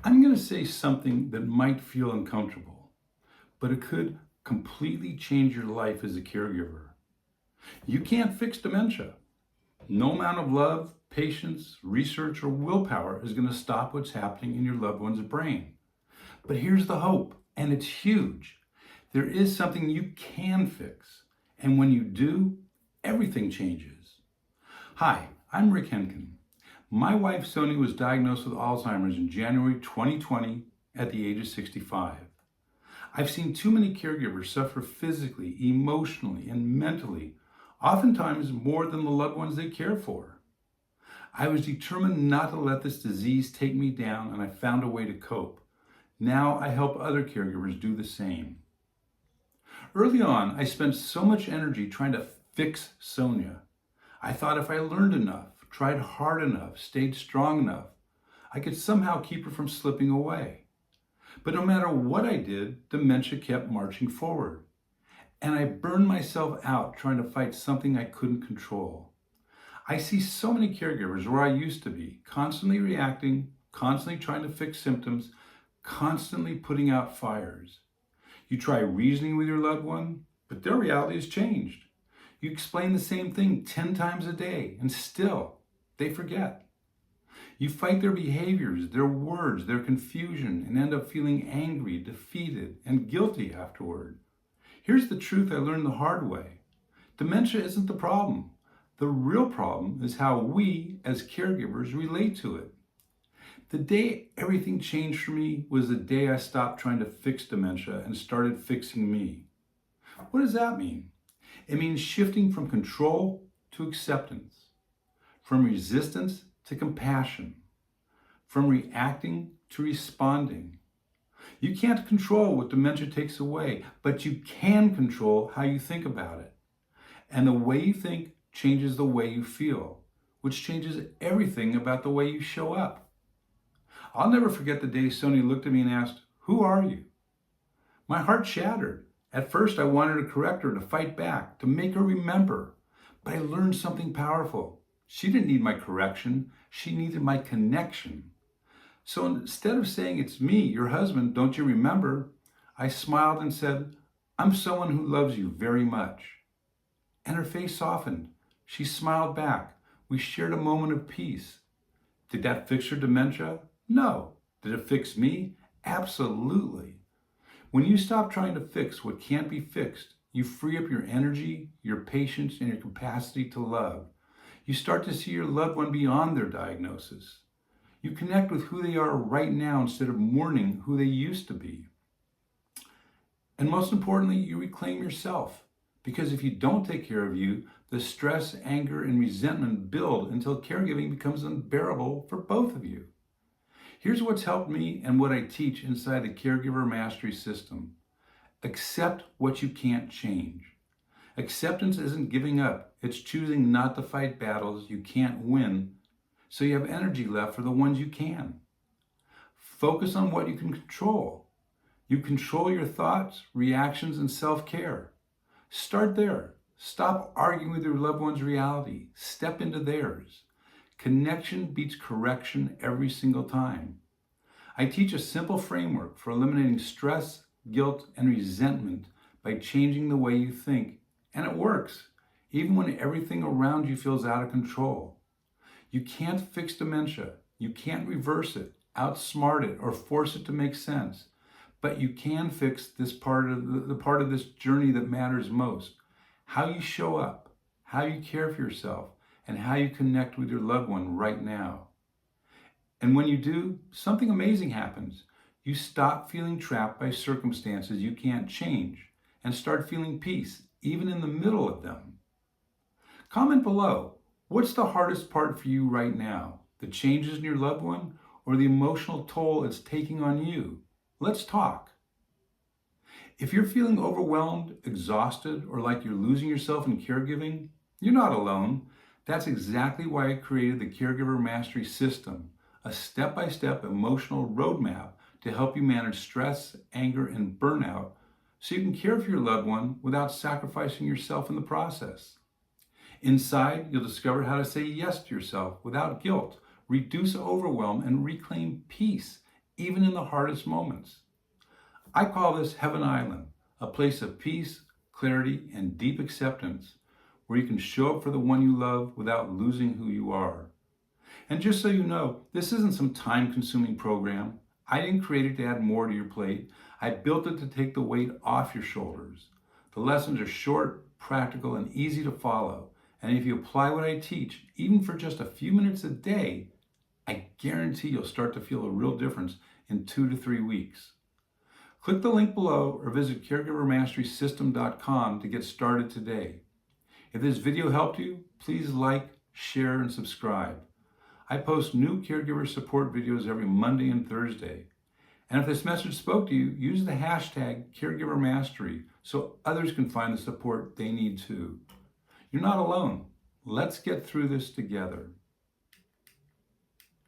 I'm going to say something that might feel uncomfortable, but it could completely change your life as a caregiver. You can't fix dementia. No amount of love, patience, research, or willpower is going to stop what's happening in your loved one's brain. But here's the hope, and it's huge. There is something you can fix, and when you do, everything changes. Hi, I'm 𝗖𝗿𝗺𝗁. My wife Sonia was diagnosed with Alzheimer's in January 2020 at the age of 65. I've seen too many caregivers suffer physically, emotionally, and mentally, oftentimes more than the loved ones they care for. I was determined not to let this disease take me down, and I found a way to cope. Now I help other caregivers do the same. Early on, I spent so much energy trying to fix Sonia. I thought if I learned enough, tried hard enough, stayed strong enough, I could somehow keep her from slipping away. But no matter what I did, dementia kept marching forward. And I burned myself out trying to fight something I couldn't control. I see so many caregivers where I used to be, constantly reacting, constantly trying to fix symptoms, constantly putting out fires. You try reasoning with your loved one, but their reality has changed. You explain the same thing 10 times a day, and still, they forget. You fight their behaviors, their words, their confusion, and end up feeling angry, defeated, and guilty afterward. Here's the truth I learned the hard way. Dementia isn't the problem. The real problem is how we, as caregivers, relate to it. The day everything changed for me was the day I stopped trying to fix dementia and started fixing me. What does that mean? It means shifting from control to acceptance, from resistance to compassion, from reacting to responding. You can't control what dementia takes away, but you can control how you think about it. And the way you think changes the way you feel, which changes everything about the way you show up. I'll never forget the day Sonia looked at me and asked, "Who are you?" My heart shattered. At first, I wanted to correct her, to fight back, to make her remember. But I learned something powerful. She didn't need my correction. She needed my connection. So instead of saying, "It's me, your husband, don't you remember?" I smiled and said, "I'm someone who loves you very much." And her face softened. She smiled back. We shared a moment of peace. Did that fix her dementia? No. Did it fix me? Absolutely. When you stop trying to fix what can't be fixed, you free up your energy, your patience, and your capacity to love. You start to see your loved one beyond their diagnosis. You connect with who they are right now instead of mourning who they used to be. And most importantly, you reclaim yourself. Because if you don't take care of you, the stress, anger, and resentment build until caregiving becomes unbearable for both of you. Here's what's helped me and what I teach inside the Caregiver Mastery System. Accept what you can't change. Acceptance isn't giving up. It's choosing not to fight battles you can't win, so you have energy left for the ones you can. Focus on what you can control. You control your thoughts, reactions, and self-care. Start there. Stop arguing with your loved one's reality. Step into theirs. Connection beats correction every single time. I teach a simple framework for eliminating stress, guilt, and resentment by changing the way you think. And it works, even when everything around you feels out of control. You can't fix dementia. You can't reverse it, outsmart it, or force it to make sense. But you can fix this part of the part of this journey that matters most. How you show up, how you care for yourself, and how you connect with your loved one right now. And when you do, something amazing happens. You stop feeling trapped by circumstances you can't change and start feeling peace, even in the middle of them. Comment below, what's the hardest part for you right now? The changes in your loved one or the emotional toll it's taking on you? Let's talk. If you're feeling overwhelmed, exhausted, or like you're losing yourself in caregiving, you're not alone. That's exactly why I created the Caregiver Mastery System, a step-by-step emotional roadmap to help you manage stress, anger, and burnout so you can care for your loved one without sacrificing yourself in the process. Inside, you'll discover how to say yes to yourself without guilt, reduce overwhelm, and reclaim peace even in the hardest moments. I call this Heaven Island, a place of peace, clarity, and deep acceptance, where you can show up for the one you love without losing who you are. And just so you know, this isn't some time-consuming program. I didn't create it to add more to your plate. I built it to take the weight off your shoulders. The lessons are short, practical, and easy to follow. And if you apply what I teach, even for just a few minutes a day, I guarantee you'll start to feel a real difference in 2 to 3 weeks. Click the link below or visit caregivermasterysystem.com to get started today. If this video helped you, please like, share, and subscribe. I post new caregiver support videos every Monday and Thursday. And if this message spoke to you, use the hashtag Caregiver Mastery so others can find the support they need too. You're not alone. Let's get through this together.